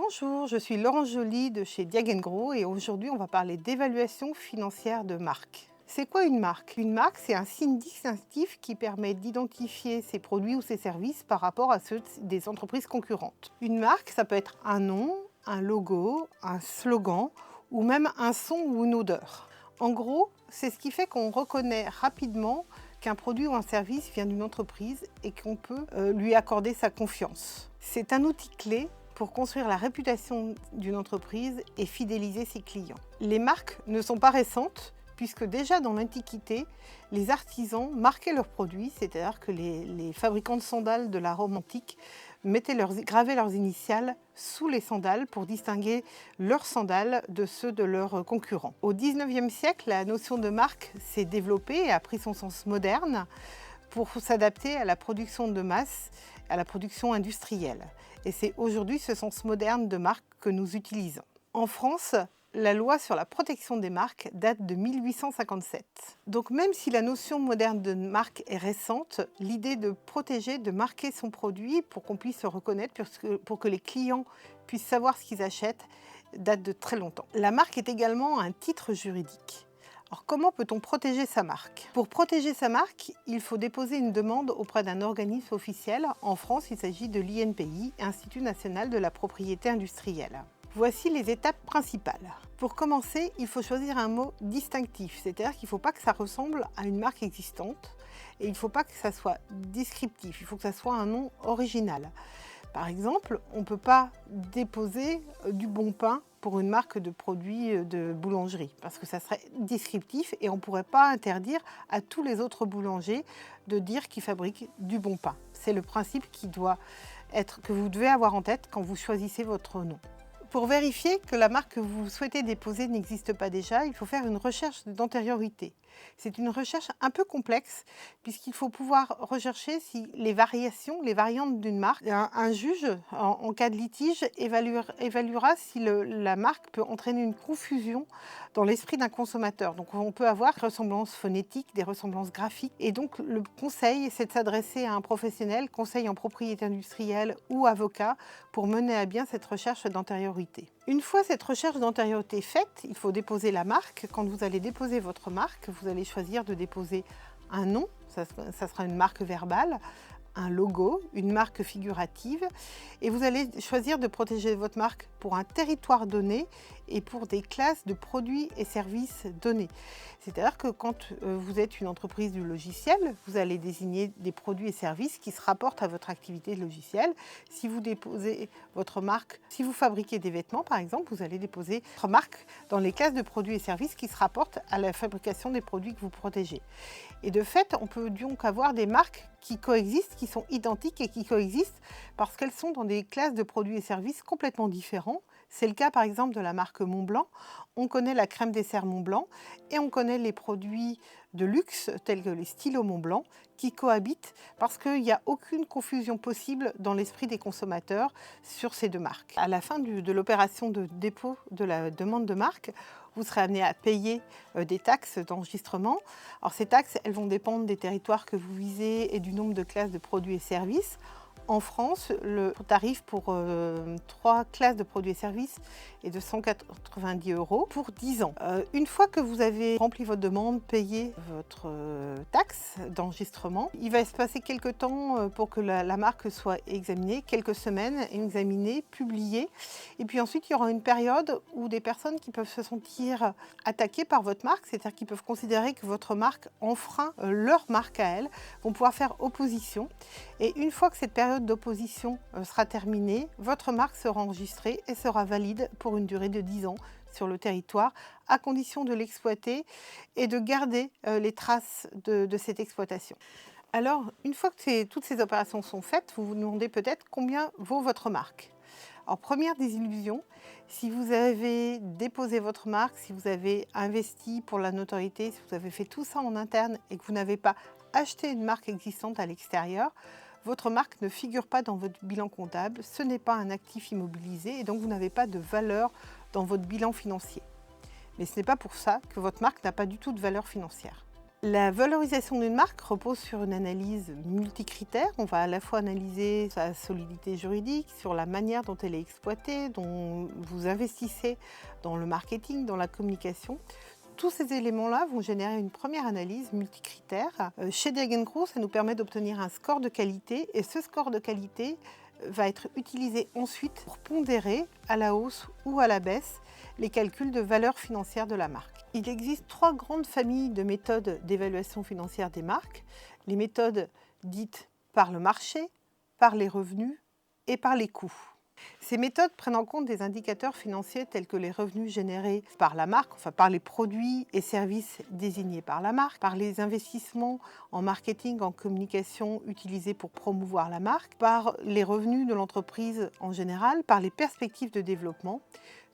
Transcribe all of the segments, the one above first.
Bonjour, je suis Laurence Joly de chez Diag & Gros et aujourd'hui on va parler d'évaluation financière de marque. C'est quoi une marque? Une marque, c'est un signe distinctif qui permet d'identifier ses produits ou ses services par rapport à ceux des entreprises concurrentes. Une marque, ça peut être un nom, un logo, un slogan ou même un son ou une odeur. En gros, c'est ce qui fait qu'on reconnaît rapidement qu'un produit ou un service vient d'une entreprise et qu'on peut lui accorder sa confiance. C'est un outil clé pour construire la réputation d'une entreprise et fidéliser ses clients. Les marques ne sont pas récentes, puisque déjà dans l'Antiquité, les artisans marquaient leurs produits, c'est-à-dire que les fabricants de sandales de la Rome antique gravaient leurs initiales sous les sandales pour distinguer leurs sandales de ceux de leurs concurrents. Au XIXe siècle, la notion de marque s'est développée et a pris son sens moderne pour s'adapter à la production de masse, à la production industrielle. Et c'est aujourd'hui ce sens moderne de marque que nous utilisons. En France, la loi sur la protection des marques date de 1857. Donc même si la notion moderne de marque est récente, l'idée de protéger, de marquer son produit pour qu'on puisse se reconnaître, pour que les clients puissent savoir ce qu'ils achètent, date de très longtemps. La marque est également un titre juridique. Alors comment peut-on protéger sa marque? Pour protéger sa marque, il faut déposer une demande auprès d'un organisme officiel. En France, il s'agit de l'INPI, Institut national de la propriété industrielle. Voici les étapes principales. Pour commencer, il faut choisir un mot distinctif, c'est-à-dire qu'il ne faut pas que ça ressemble à une marque existante et il ne faut pas que ça soit descriptif, il faut que ça soit un nom original. Par exemple, on ne peut pas déposer du bon pain pour une marque de produits de boulangerie, parce que ça serait descriptif et on ne pourrait pas interdire à tous les autres boulangers de dire qu'ils fabriquent du bon pain. C'est le principe que vous devez avoir en tête quand vous choisissez votre nom. Pour vérifier que la marque que vous souhaitez déposer n'existe pas déjà, il faut faire une recherche d'antériorité. C'est une recherche un peu complexe puisqu'il faut pouvoir rechercher si les variantes d'une marque. Un juge, en cas de litige, évaluera si la marque peut entraîner une confusion dans l'esprit d'un consommateur. Donc on peut avoir des ressemblances phonétiques, des ressemblances graphiques. Et donc le conseil, c'est de s'adresser à un professionnel, conseil en propriété industrielle ou avocat, pour mener à bien cette recherche d'antériorité. Une fois cette recherche d'antériorité faite, il faut déposer la marque. Quand vous allez déposer votre marque, vous allez choisir de déposer un nom, ça sera une marque verbale, un logo, une marque figurative, et vous allez choisir de protéger votre marque pour un territoire donné et pour des classes de produits et services donnés. C'est-à-dire que quand vous êtes une entreprise du logiciel, vous allez désigner des produits et services qui se rapportent à votre activité de logiciel. Si vous déposez votre marque, si vous fabriquez des vêtements par exemple, vous allez déposer votre marque dans les classes de produits et services qui se rapportent à la fabrication des produits que vous protégez. Et de fait, on peut donc avoir des marques qui coexistent, qui sont identiques et qui coexistent parce qu'elles sont dans des classes de produits et services complètement différents. C'est le cas par exemple de la marque Montblanc. On connaît la crème dessert Montblanc et on connaît les produits de luxe tels que les stylos Montblanc qui cohabitent parce qu'il n'y a aucune confusion possible dans l'esprit des consommateurs sur ces deux marques. À la fin de l'opération de dépôt de la demande de marque, vous serez amené à payer des taxes d'enregistrement. Alors ces taxes, elles vont dépendre des territoires que vous visez et du nombre de classes de produits et services. En France, le tarif pour 3 classes de produits et services est de 190 € pour 10 ans. Une fois que vous avez rempli votre demande, payé votre taxe d'enregistrement, il va se passer quelques temps pour que la marque soit examinée, quelques semaines, examinée, publiée. Et puis ensuite, il y aura une période où des personnes qui peuvent se sentir attaquées par votre marque, c'est-à-dire qu'ils peuvent considérer que votre marque enfreint leur marque à elles, vont pouvoir faire opposition. Et une fois que cette période d'opposition sera terminée, votre marque sera enregistrée et sera valide pour une durée de 10 ans sur le territoire, à condition de l'exploiter et de garder les traces de cette exploitation. Alors, une fois que toutes ces opérations sont faites, vous vous demandez peut-être combien vaut votre marque. Alors, première désillusion, si vous avez déposé votre marque, si vous avez investi pour la notoriété, si vous avez fait tout ça en interne et que vous n'avez pas acheté une marque existante à l'extérieur, votre marque ne figure pas dans votre bilan comptable, ce n'est pas un actif immobilisé et donc vous n'avez pas de valeur dans votre bilan financier. Mais ce n'est pas pour ça que votre marque n'a pas du tout de valeur financière. La valorisation d'une marque repose sur une analyse multicritère. On va à la fois analyser sa solidité juridique, sur la manière dont elle est exploitée, dont vous investissez dans le marketing, dans la communication. Tous ces éléments-là vont générer une première analyse multicritère. Chez Diageo Group, ça nous permet d'obtenir un score de qualité et ce score de qualité va être utilisé ensuite pour pondérer à la hausse ou à la baisse les calculs de valeur financière de la marque. Il existe 3 grandes familles de méthodes d'évaluation financière des marques. Les méthodes dites par le marché, par les revenus et par les coûts. Ces méthodes prennent en compte des indicateurs financiers tels que les revenus générés par la marque, enfin par les produits et services désignés par la marque, par les investissements en marketing, en communication utilisés pour promouvoir la marque, par les revenus de l'entreprise en général, par les perspectives de développement.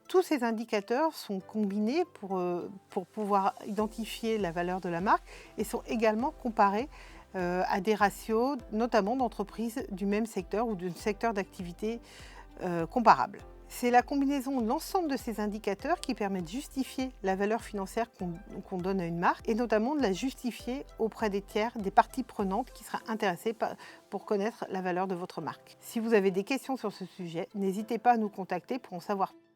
Tous ces indicateurs sont combinés pour pouvoir identifier la valeur de la marque et sont également comparés à des ratios, notamment d'entreprises du même secteur ou d'un secteur d'activité comparable. C'est la combinaison de l'ensemble de ces indicateurs qui permet de justifier la valeur financière qu'on donne à une marque et notamment de la justifier auprès des tiers, des parties prenantes qui seraient intéressées pour connaître la valeur de votre marque. Si vous avez des questions sur ce sujet, n'hésitez pas à nous contacter pour en savoir plus.